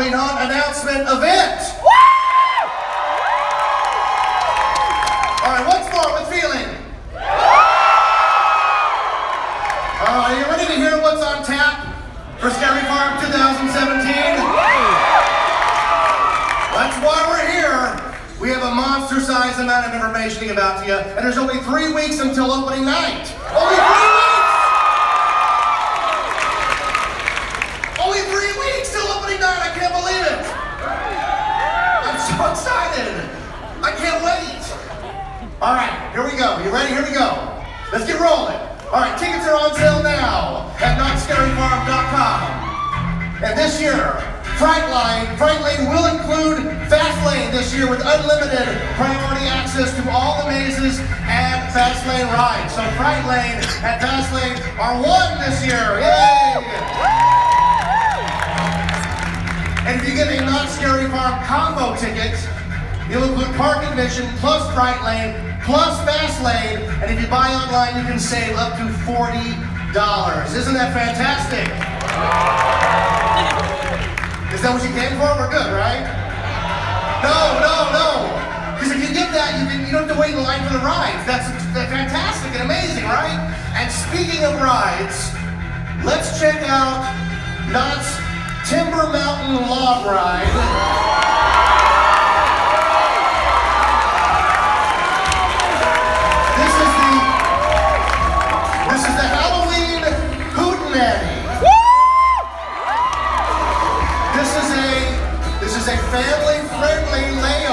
Halloween Hunt announcement event. All right, once more with feeling. Are you ready to hear what's on tap for Scary Farm 2017? That's why we're here. We have a monster-sized amount of information to give out to you, and there's only 3 weeks until opening night. Only 3 weeks! Only 3 weeks till opening night, I can't believe it! I'm so excited! I can't wait! All right, here we go. You ready? Here we go. Let's get rolling. All right, tickets are on sale now at notscaryfarm.com. And this year, Fright Lane will include Fast Lane this year with unlimited priority access to all the mazes and Fast Lane rides. So Fright Lane and Fast Lane are one this year. Yay! And if you get a Not Scary Farm combo ticket, you'll include park admission plus Fright Lane plus Fast Lane. And if you buy online, you can save up to $40. Isn't that fantastic? Is that what you came for? We're good, right? No. Because if you get that, you don't have to wait in line for the rides. That's fantastic and amazing, right? And speaking of rides, let's check out Knott's Timber Mountain Log Ride. This is the Halloween Hootenanny. This is a family-friendly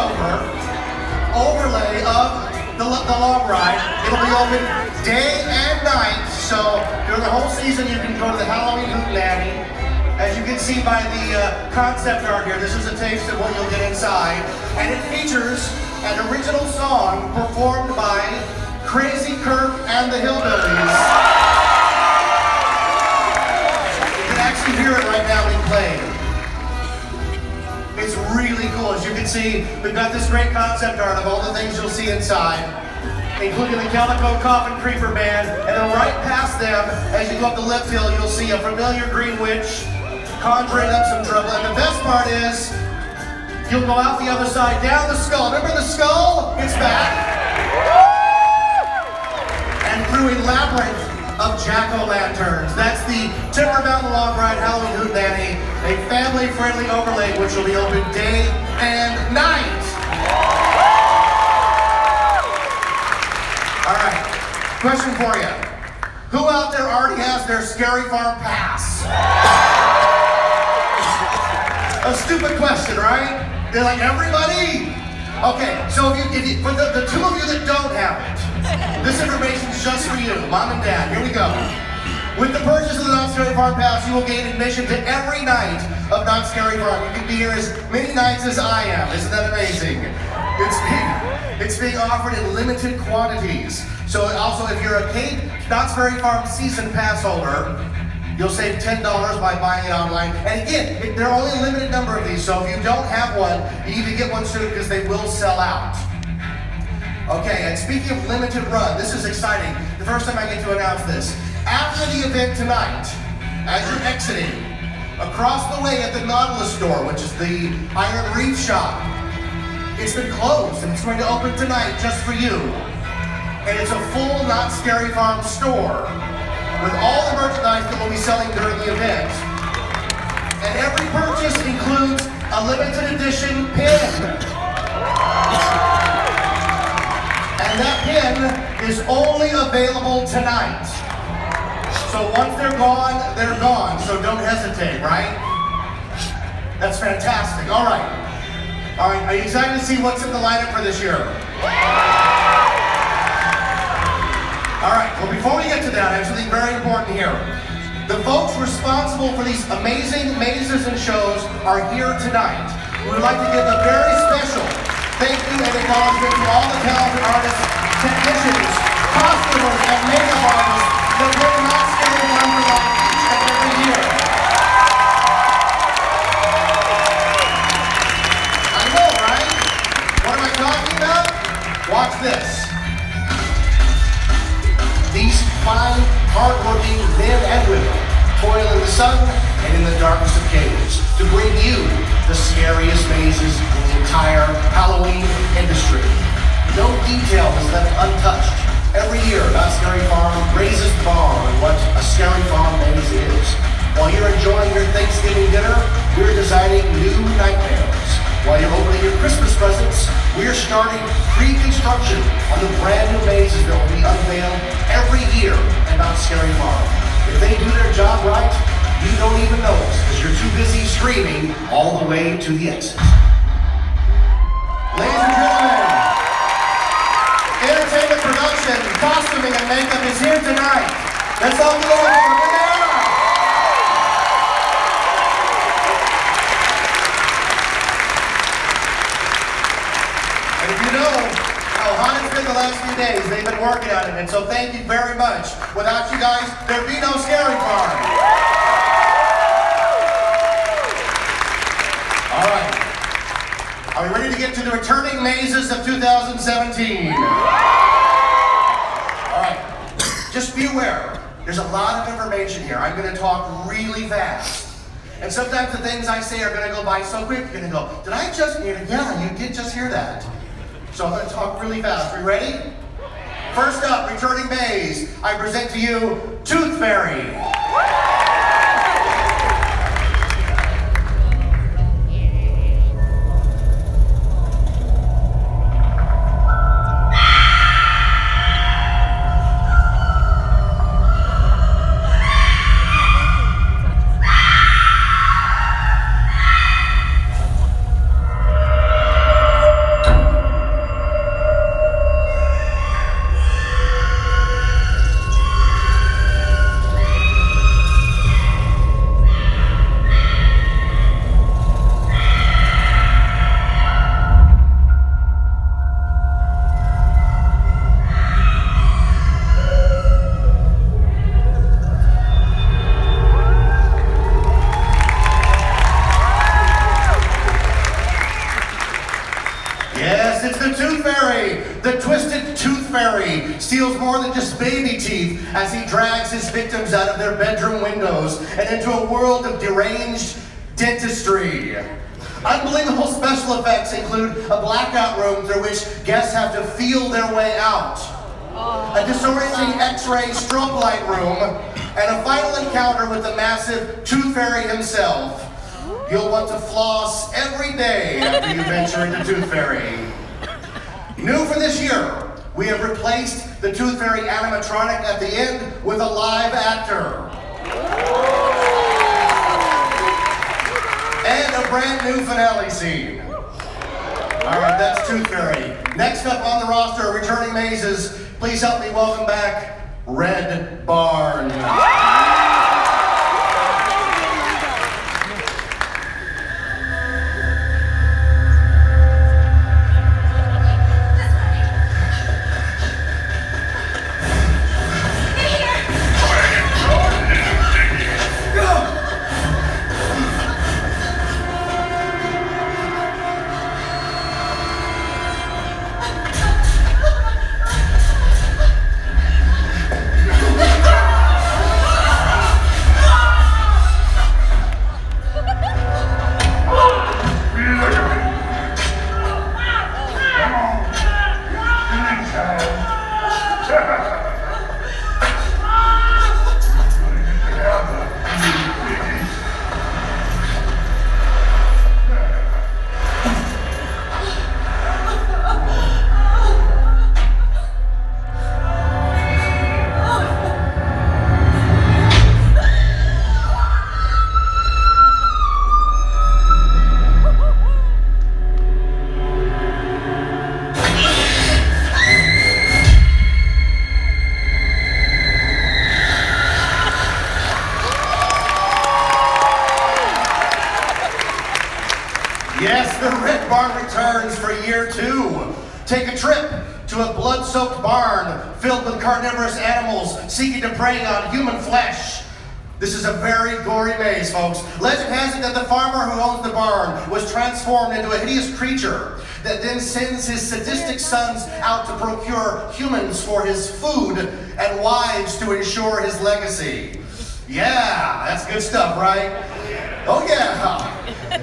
overlay of the log ride. It'll be open day and night, so during the whole season you can go to the Halloween Hootenanny. As you can see by the concept art here, this is a taste of what you'll get inside. And it features an original song performed by Crazy Kirk and the Hillbillies. You can actually hear it right now being played. It's really cool. As you can see, we've got this great concept art of all the things you'll see inside, including the Calico Coffin Creeper Band, and then right past them, as you go up the lift hill, you'll see a familiar green witch conjuring up some trouble. And the best part is, you'll go out the other side, down the skull. Remember the skull? It's back. And through a labyrinth of jack-o'-lanterns. That's the Timber Mountain Log Ride Halloween Hootenanny, a family-friendly overlay which will be open day and night. All right, question for you. Who out there already has their Scary Farm pass? A stupid question, right? They're like, everybody? Okay, so for the two of you that don't have it, this information's just for you, Mom and Dad. Here we go. With the purchase of the Not Scary Farm Pass, you will gain admission to every night of Not Scary Farm. You can be here as many nights as I am. Isn't that amazing? It's being offered in limited quantities. So also, if you're a Not Scary Farm season pass holder, you'll save $10 by buying it online. And again, there are only a limited number of these, so if you don't have one, you need to get one soon because they will sell out. Okay, and speaking of limited run, this is exciting. The first time I get to announce this. After the event tonight, as you're exiting, across the way at the Nautilus store, which is the Iron Reef shop, it's been closed and it's going to open tonight just for you. And it's a full Not Scary Farm store with all the merchandise that we'll be selling during the event. And every purchase includes a limited edition pin. And that pin is only available tonight. So once they're gone, so don't hesitate, right? That's fantastic. All right, are you excited to see what's in the lineup for this year? All right, well before we get to that, I have something very important here. The folks responsible for these amazing mazes and shows are here tonight. We would like to give a very special thank you and acknowledgement to all the talented artists, technicians, costumers, and makeup artists that bring Not Scary Farm to life each and every year. I know, right? What am I talking about? Watch this. These fine, hard-working men and women toil in the sun and in the darkest of caves to bring you the scariest mazes in the entire Halloween industry. No detail is left untouched. Every year, Not Scary Farm raises the bar on what a scary farm maze is. While you're enjoying your Thanksgiving dinner, we're designing new nightmares. While you're opening your Christmas presents, we're starting pre-construction on the brand new mazes that will be unveiled every year at Not Scary Farm. If they do their job right, you don't even notice because you're too busy screaming all the way to the exit. Ladies and gentlemen, entertainment production, costuming, and makeup is here tonight. Let's all go over for Buena. And if you know how hot it's been the last few days, they've been working on it, and so thank you very much. Without you guys, there'd be no Scary Farm. All right. Are we ready to get to the returning mazes of 2017? All right. Just be aware, there's a lot of information here. I'm going to talk really fast. And sometimes the things I say are going to go by so quick, you're going to go, did I just hear that? Yeah, you did just hear that. So I'm going to talk really fast. Are you ready? First up, returning maze, I present to you Tooth Fairy. Steals more than just baby teeth as he drags his victims out of their bedroom windows and into a world of deranged dentistry. Unbelievable special effects include a blackout room through which guests have to feel their way out, a disorienting X-ray strobe light room, and a final encounter with the massive Tooth Fairy himself. You'll want to floss every day after you venture into Tooth Fairy. New for this year, we have replaced the Tooth Fairy animatronic at the end with a live actor. And a brand new finale scene. All right, that's Tooth Fairy. Next up on the roster, returning mazes, please help me welcome back Red Barn. Yes, the Red Barn returns for year 2. Take a trip to a blood-soaked barn filled with carnivorous animals seeking to prey on human flesh. This is a very gory maze, folks. Legend has it that the farmer who owns the barn was transformed into a hideous creature that then sends his sadistic sons out to procure humans for his food and wives to ensure his legacy. Yeah, that's good stuff, right? Oh yeah.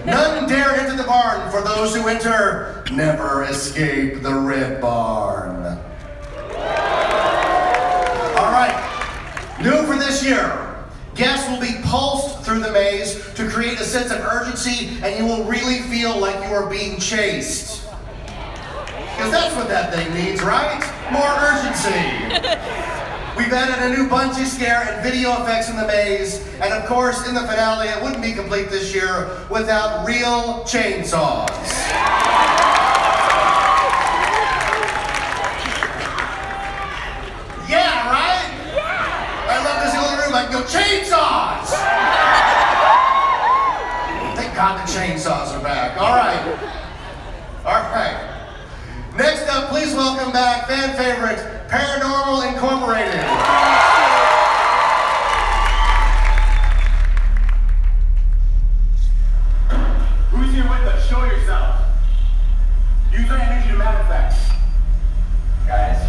None dare enter the barn, for those who enter never escape the red barn. All right, new for this year. Guests will be pulsed through the maze to create a sense of urgency, and you will really feel like you are being chased. Because that's what that thing means, right? More urgency. We've added a new Bungee Scare and video effects in the maze, and of course, in the finale, it wouldn't be complete this year without real chainsaws. Yeah, right? Yeah. I love this little room. I can go, chainsaws! Thank God the chainsaws are back. All right. All right. Next up, please welcome back fan favorite, Paranormal Incorporated. Who's here with us? Show yourself. Use your energy to manifest. Guys,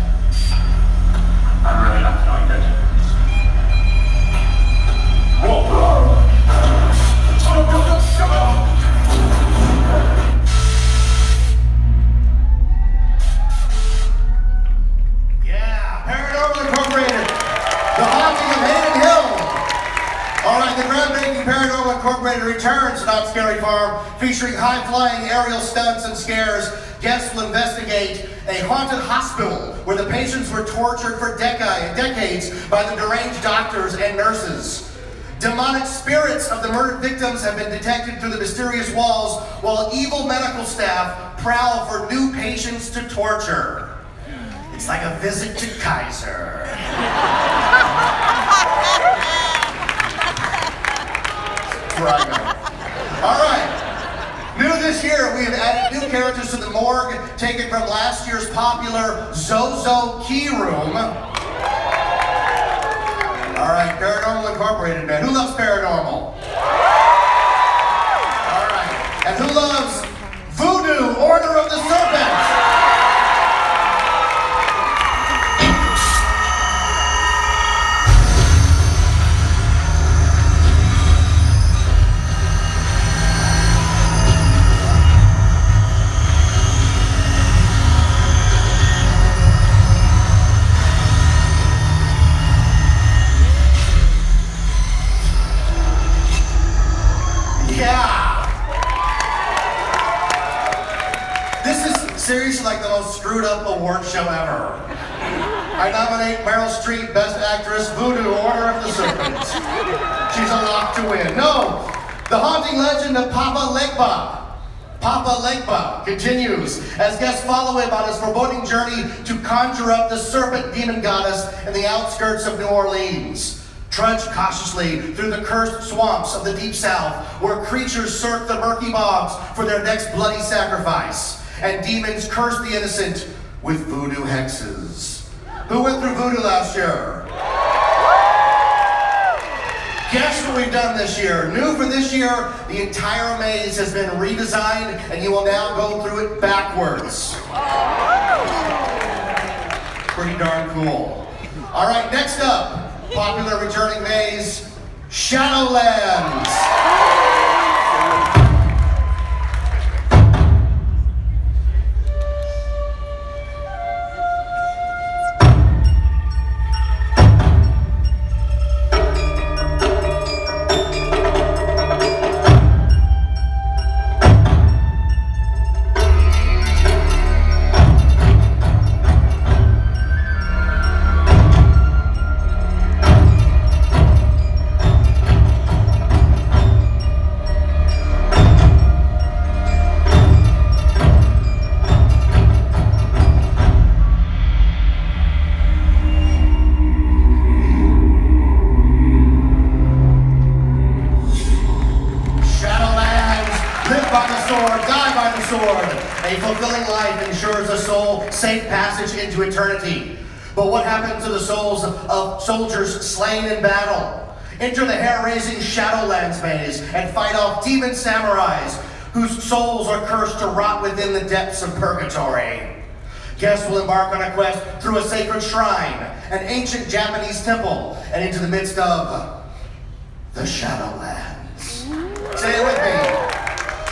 I'm really not feeling good. Whoa, whoa. Paranormal Incorporated returns to Not Scary Farm, featuring high-flying aerial stunts and scares. Guests will investigate a haunted hospital where the patients were tortured for decades by the deranged doctors and nurses. Demonic spirits of the murdered victims have been detected through the mysterious walls, while evil medical staff prowl for new patients to torture. It's like a visit to Kaiser. All right. New this year, we have added new characters to the morgue, taken from last year's popular Zozo Key Room. All right, Paranormal Incorporated, man. Who loves paranormal? All right. And who loves Voodoo, Order of the Serpent? Seriously, like the most screwed up award show ever. I nominate Meryl Streep, Best Actress, Voodoo, Order of the Serpent. She's a lock to win. No, the haunting legend of Papa Legba continues as guests follow him on his foreboding journey to conjure up the serpent demon goddess in the outskirts of New Orleans. Trudge cautiously through the cursed swamps of the Deep South, where creatures search the murky bogs for their next bloody sacrifice. And demons curse the innocent with voodoo hexes. Who went through voodoo last year? Guess what we've done this year? New for this year, the entire maze has been redesigned, and you will now go through it backwards. Pretty darn cool. All right, next up, popular returning maze, Shadowlands. A fulfilling life ensures a soul safe passage into eternity. But what happens to the souls of soldiers slain in battle? Enter the hair-raising Shadowlands maze and fight off demon samurais whose souls are cursed to rot within the depths of purgatory. Guests will embark on a quest through a sacred shrine, an ancient Japanese temple, and into the midst of the Shadowlands. Say it with me.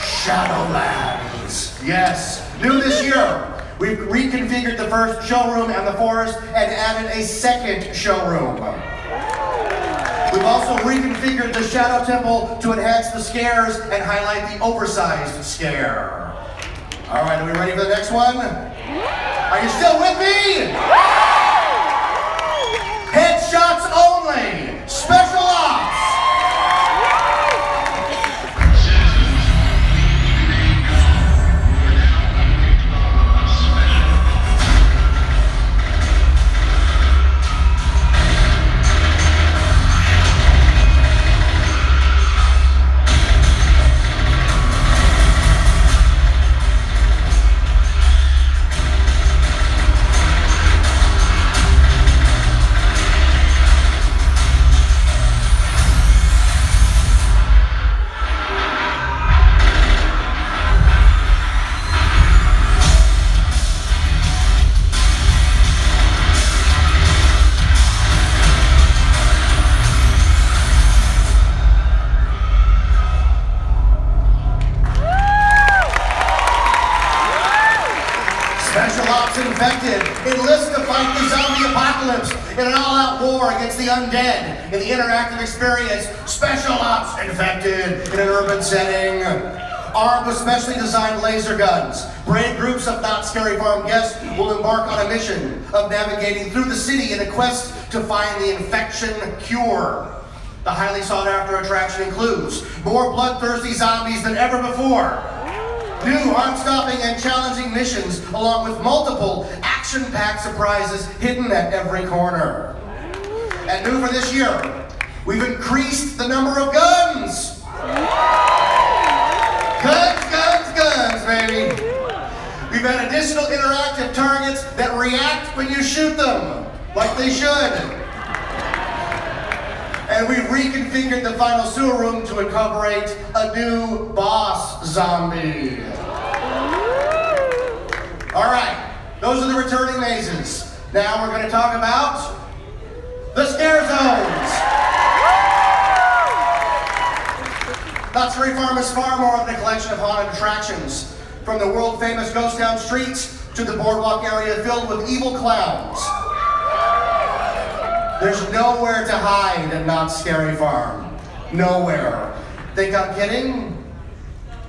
Shadowlands. Yes. New this year, we've reconfigured the first showroom and the forest and added a second showroom. We've also reconfigured the Shadow Temple to enhance the scares and highlight the oversized scare. All right, are we ready for the next one? Are you still with me? Headshots only. Special ops. Infected enlist to fight the zombie apocalypse in an all-out war against the undead in the interactive experience. Special Ops Infected in an urban setting. Armed with specially designed laser guns, brave groups of Not Scary Farm guests will embark on a mission of navigating through the city in a quest to find the infection cure. The highly sought-after attraction includes more bloodthirsty zombies than ever before, new heart-stopping and challenging missions, along with multiple action-packed surprises hidden at every corner. And new for this year, we've increased the number of guns. Guns, guns, guns, baby. We've had additional interactive targets that react when you shoot them, like they should. And we've reconfigured the final sewer room to incorporate a new boss zombie. All right, those are the returning mazes. Now we're going to talk about the scare zones. Not Scary Farm is far more than a collection of haunted attractions. From the world-famous ghost town streets to the boardwalk area filled with evil clowns. There's nowhere to hide at Not Scary Farm. Nowhere. Think I'm kidding?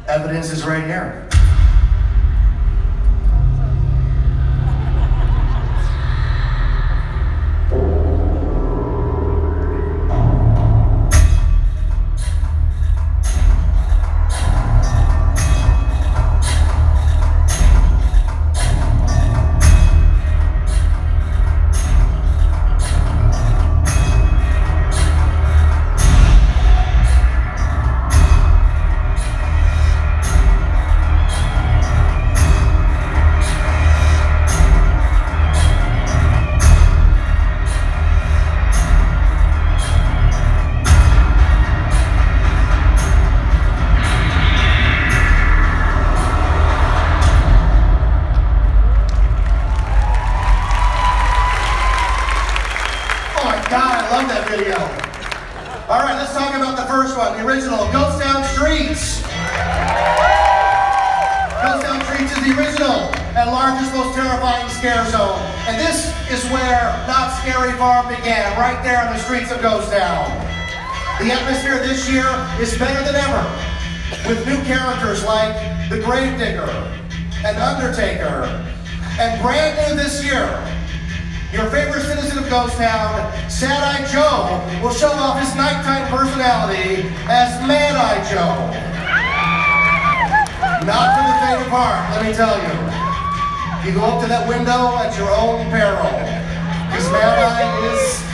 Evidence is right here. All right, let's talk about the first one, the original, Ghost Town Streets. Ghost Town Streets is the original and largest, most terrifying scare zone. And this is where Not Scary Farm began, right there on the streets of Ghost Town. The atmosphere this year is better than ever, with new characters like the Gravedigger and Undertaker. And brand new this year, your favorite citizen of Ghost Town, Sad-Eye Joe, will show off his nighttime personality as Mad-Eye Joe. Not for the faint of heart, let me tell you. You go up to that window at your own peril, because Mad-Eye is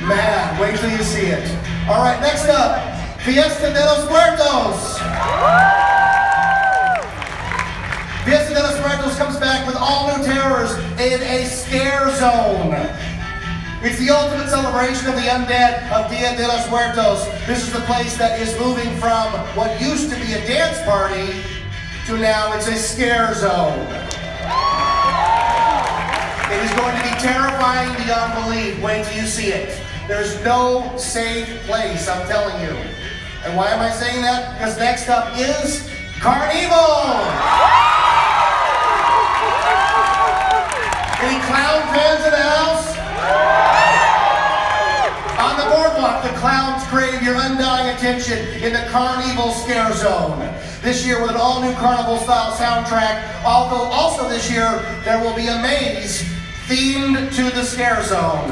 mad. Wait till you see it. All right, next up, Fiesta De Los Muertos. Fiesta De Los Muertos comes back with all new terrors in a scare zone. It's the ultimate celebration of the undead of Dia de los Muertos. This is the place that is moving from what used to be a dance party to now it's a scare zone. It is going to be terrifying beyond belief. Wait till you see it. There's no safe place, I'm telling you. And why am I saying that? Because next up is Carnival! Any clown fans in the house? On the boardwalk, the clowns crave your undying attention in the Carnival Scare Zone. This year with an all-new Carnival-style soundtrack, although also this year there will be a maze themed to the Scare Zone.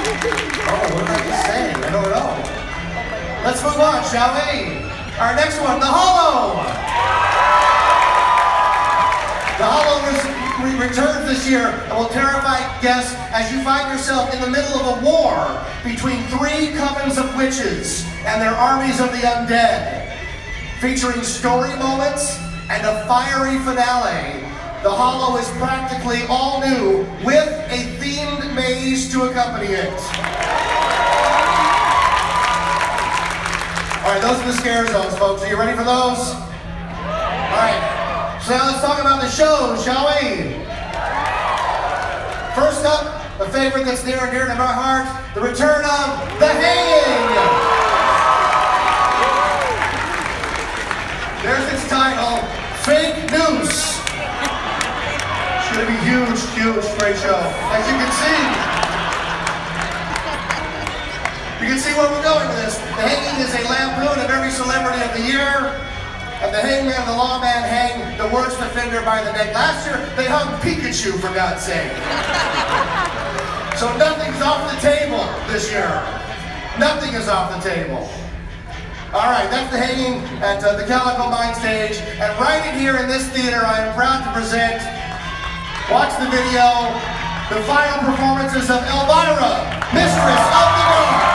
Oh, what did I just say? I don't know. Let's move on, shall we? Our next one, The Hollow. The Hollow returns this year and will terrify guests as you find yourself in the middle of a war between 3 covens of witches and their armies of the undead. Featuring story moments and a fiery finale, The Hollow is practically all new with a themed maze to accompany it. All right, those are the scare zones, folks. Are you ready for those? All right, so now let's talk about the shows, shall we? First up, the favorite that's near and dear to my heart, the return of The Hanging. There's its title, Fake Noose. It's gonna be huge, huge, great show. As you can see where we're going with this. The Hanging is a lampoon of every celebrity of the year. And the hangman and the lawman hang the worst offender by the neck. Last year, they hung Pikachu, for God's sake. So nothing's off the table this year. Nothing is off the table. All right, that's The Hanging at the Calico Mine Stage. And right in here in this theater, I am proud to present, watch the video, the final performances of Elvira, Mistress of the Dark.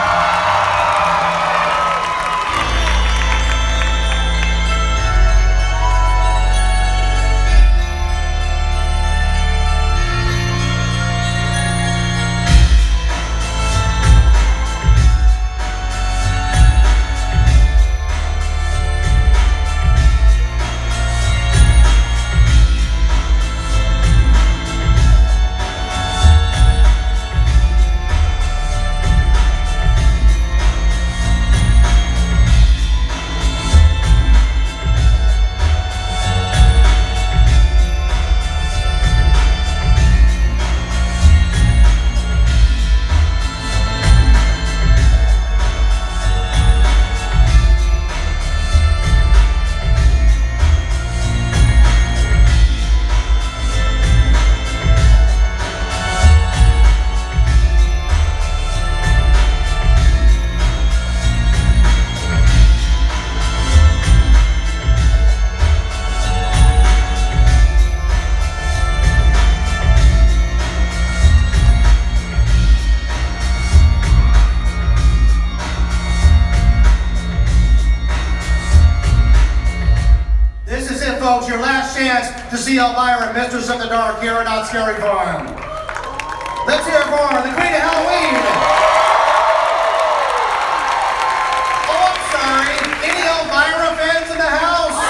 Folks, your last chance to see Elvira, Mistress of the Dark, here at Not Scary Farm. Let's hear it for her, the Queen of Halloween. Oh, I'm sorry. Any Elvira fans in the house?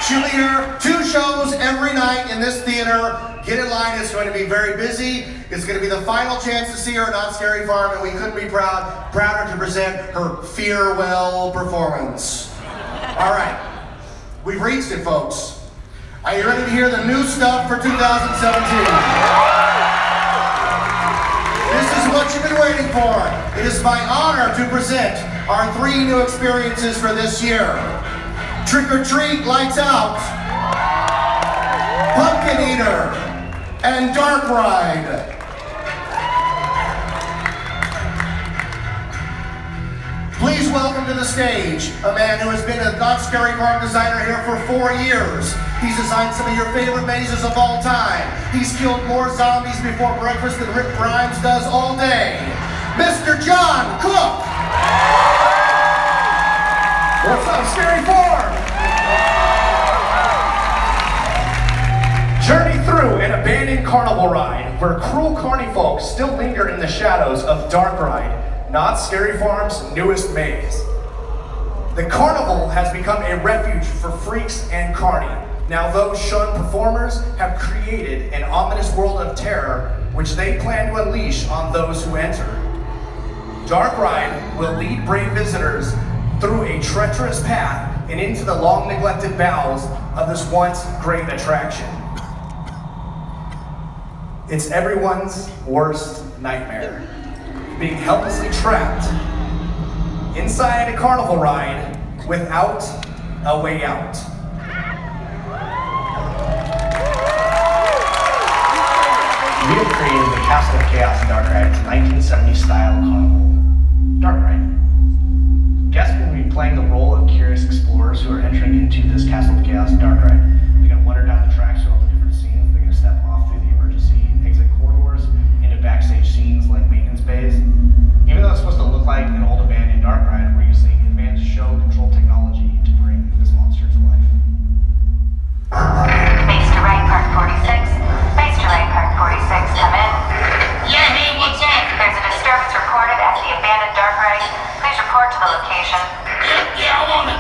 She'll be here 2 shows every night in this theater. Get in line, it's going to be very busy. It's going to be the final chance to see her at Not Scary Farm, and we couldn't be prouder to present her farewell performance. All right, we've reached it, folks. Are you ready to hear the new stuff for 2017? This is what you've been waiting for. It is my honor to present our 3 new experiences for this year. Trick or Treat Lights Out, Pumpkin Eater, and Dark Ride. Please welcome to the stage a man who has been a Not Scary Farm designer here for 4 years. He's designed some of your favorite mazes of all time. He's killed more zombies before breakfast than Rick Grimes does all day. Mr. John Cook! What's up, Scary Farm? Journey through an abandoned carnival ride where cruel carny folks still linger in the shadows of Dark Ride, Not Scary Farm's newest maze. The carnival has become a refuge for freaks and carny, Now those shunned performers have created an ominous world of terror which they plan to unleash on those who enter. Dark Ride will lead brave visitors through a treacherous path and into the long-neglected bowels of this once great attraction. It's everyone's worst nightmare, being helplessly trapped inside a carnival ride without a way out. We have created the Castle of Chaos Dark Ride. It's a 1970s style carnival dark ride. Guests will be playing the role of curious explorers who are entering into this Castle of Chaos dark ride. They're going to wander down the tracks through all the different scenes. They're going to step off through the emergency exit corridors into backstage scenes like maintenance bays. Even though it's supposed to look like an old abandoned dark ride, we're using advanced show control technology to bring this monster to life. Base to right, park 46. Base to right, park 46. Come in. Yeah, hey, what's up? There's a disturbance reported at the abandoned dark ride. Please report to the location. Yeah, I'm on it.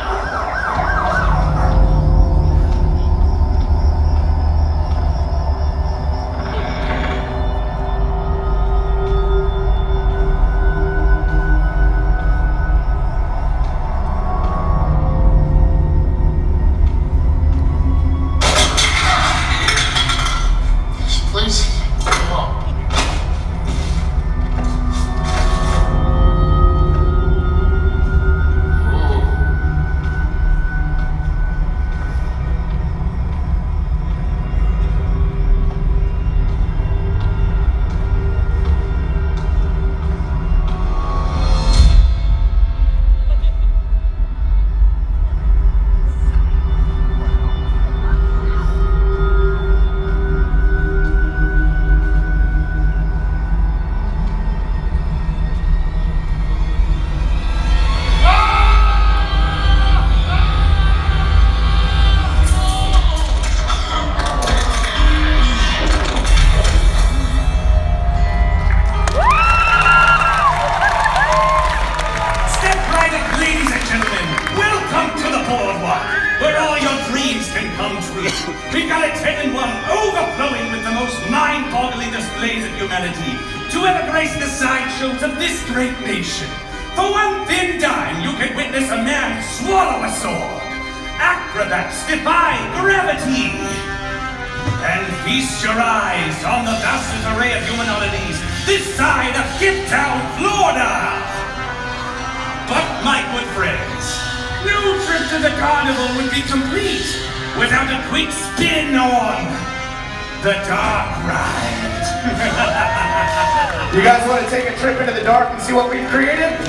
You guys want to take a trip into the dark and see what we've created? No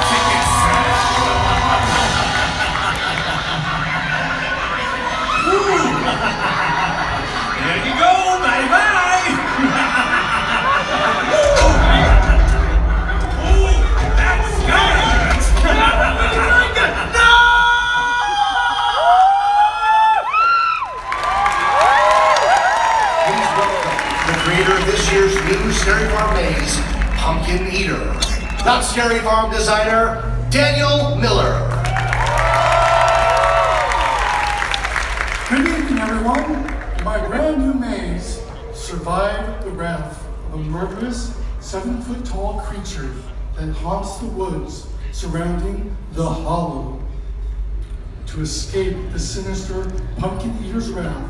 tickets, sir. There you go, bye-bye. Ooh, that's good. No! Creator of this year's new Scary Farm maze, Pumpkin Eater. Not Scary Farm designer, Daniel Miller. Good evening, everyone. My brand new maze survived the wrath of a murderous 7-foot-tall creature that haunts the woods surrounding the Hollow. To escape the sinister Pumpkin Eater's wrath,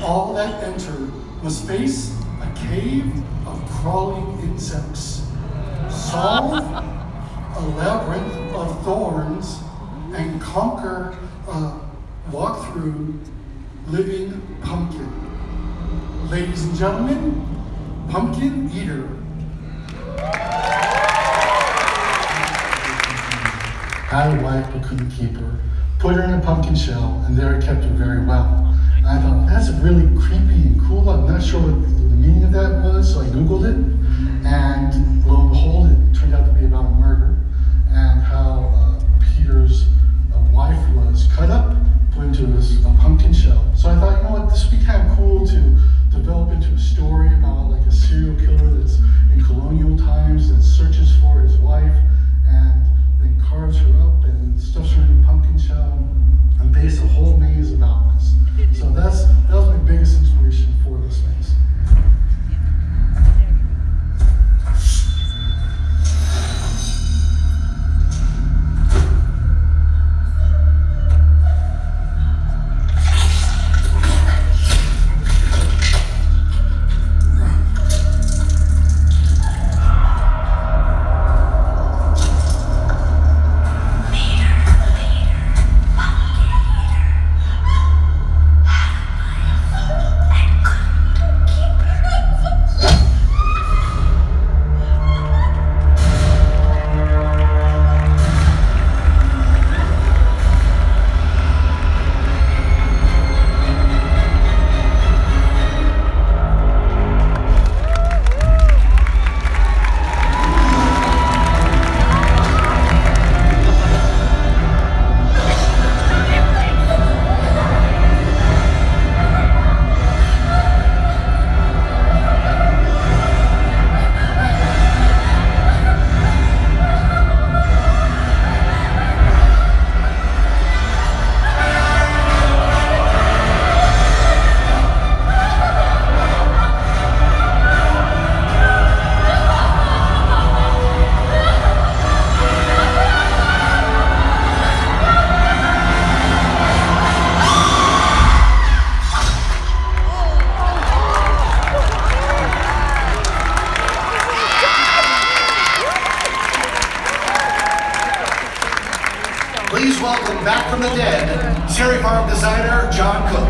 all that entered must face a cave of crawling insects, solve a labyrinth of thorns, and conquer a walk-through living pumpkin. Ladies and gentlemen, Pumpkin Eater. Had a wife but couldn't keep her. Put her in a pumpkin shell, and there I kept her very well. And I thought, that's really creepy and cool. I'm not sure what the meaning of that was, so I Googled it. And lo and behold, it turned out to be about a murder and how Peter's wife was cut up, put into a pumpkin shell. So I thought, you know what, this would be kind of cool to develop into a story about like a serial killer that's in colonial times that searches for his wife and then carves her up and stuffs her in a pumpkin shell. And please welcome back from the dead, Scary Farm designer, John Cook.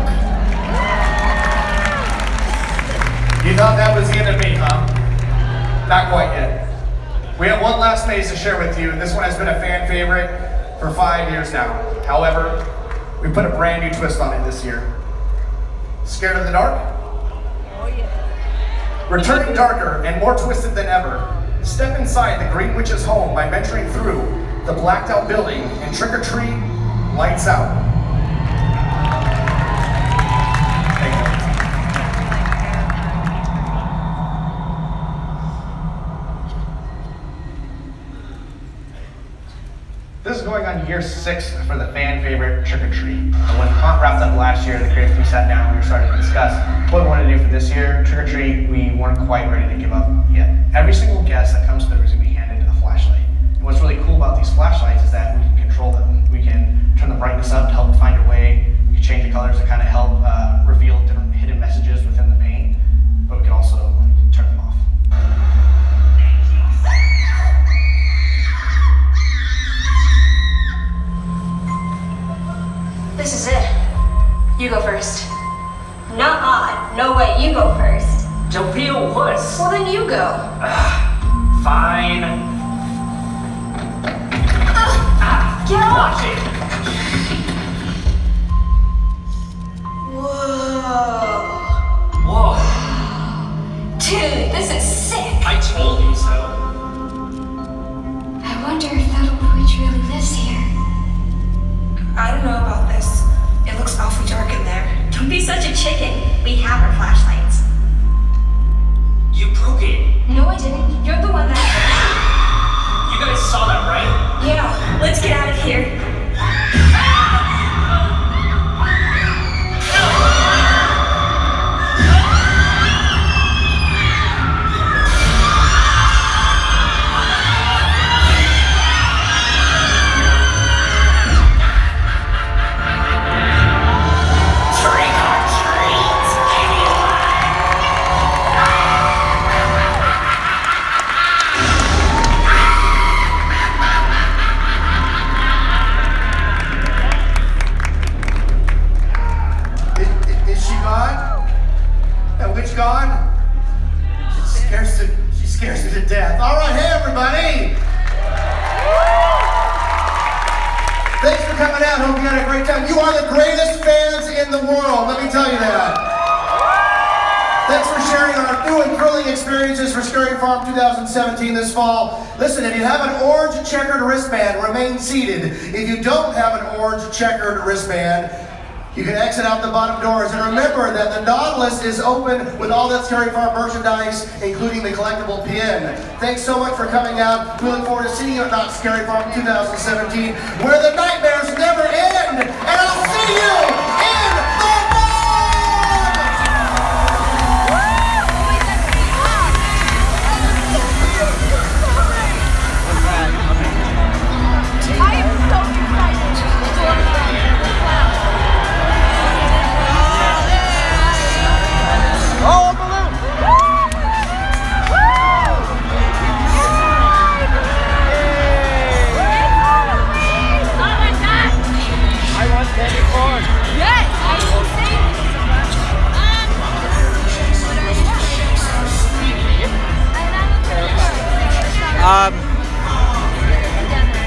You thought that was the end of me, huh? Not quite yet. We have one last maze to share with you, and this one has been a fan favorite for 5 years now. However, we put a brand new twist on it this year. Scared of the dark? Oh yeah. Returning darker and more twisted than ever, step inside the Green Witch's home by venturing through the blacked out building and trick or treat, lights out. Thank you. This is going on year 6 for the fan favorite trick or treat. And when Haunt wrapped up last year, the creative team sat down and we were starting to discuss what we wanted to do for this year. Trick or treat, we weren't quite ready to give up yet. Every single guest that comes through is going to be handed a flashlight. And what's really cool about these flashlights is that we can control them. We can turn the brightness up to help find your way. We can change the colors to kind of help reveal different hidden messages within the main. But we can also turn them off. This is it. You go first. Nuh-uh. No way, you go first. Don't be a wuss. Well, then you go. Fine. Get off! Watch it. Whoa. Whoa. Dude, this is sick. I told you so. I wonder if that old witch really lives here. I don't know about this. It looks awfully dark in there. Don't be such a chicken. We have our flashlights. You broke it. No, I didn't. You're the one that... You guys saw that, right? Yeah, let's get out of here. She scares me to death. All right, hey everybody. Thanks for coming out. Hope you had a great time. You are the greatest fans in the world. Let me tell you that. Thanks for sharing our new and thrilling experiences for Scary Farm 2017 this fall. Listen, if you have an orange checkered wristband, remain seated. If you don't have an orange checkered wristband, you can exit out the bottom doors. And remember that the Nautilus is open with all that Scary Farm merchandise, including the collectible pin. Thanks so much for coming out. We look forward to seeing you at Not Scary Farm 2017, where the nightmares never end. And I'll see you in the fall!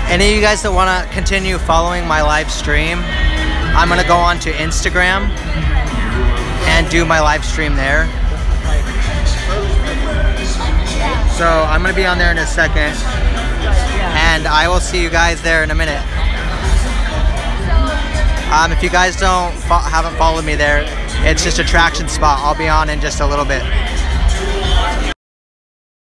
Any of you guys that want to continue following my live stream, I'm going to go on to Instagram and do my live stream there. So I'm going to be on there in a second, and I will see you guys there in a minute. If you guys haven't followed me there, it's just AttractionSpot. I'll be on in just a little bit.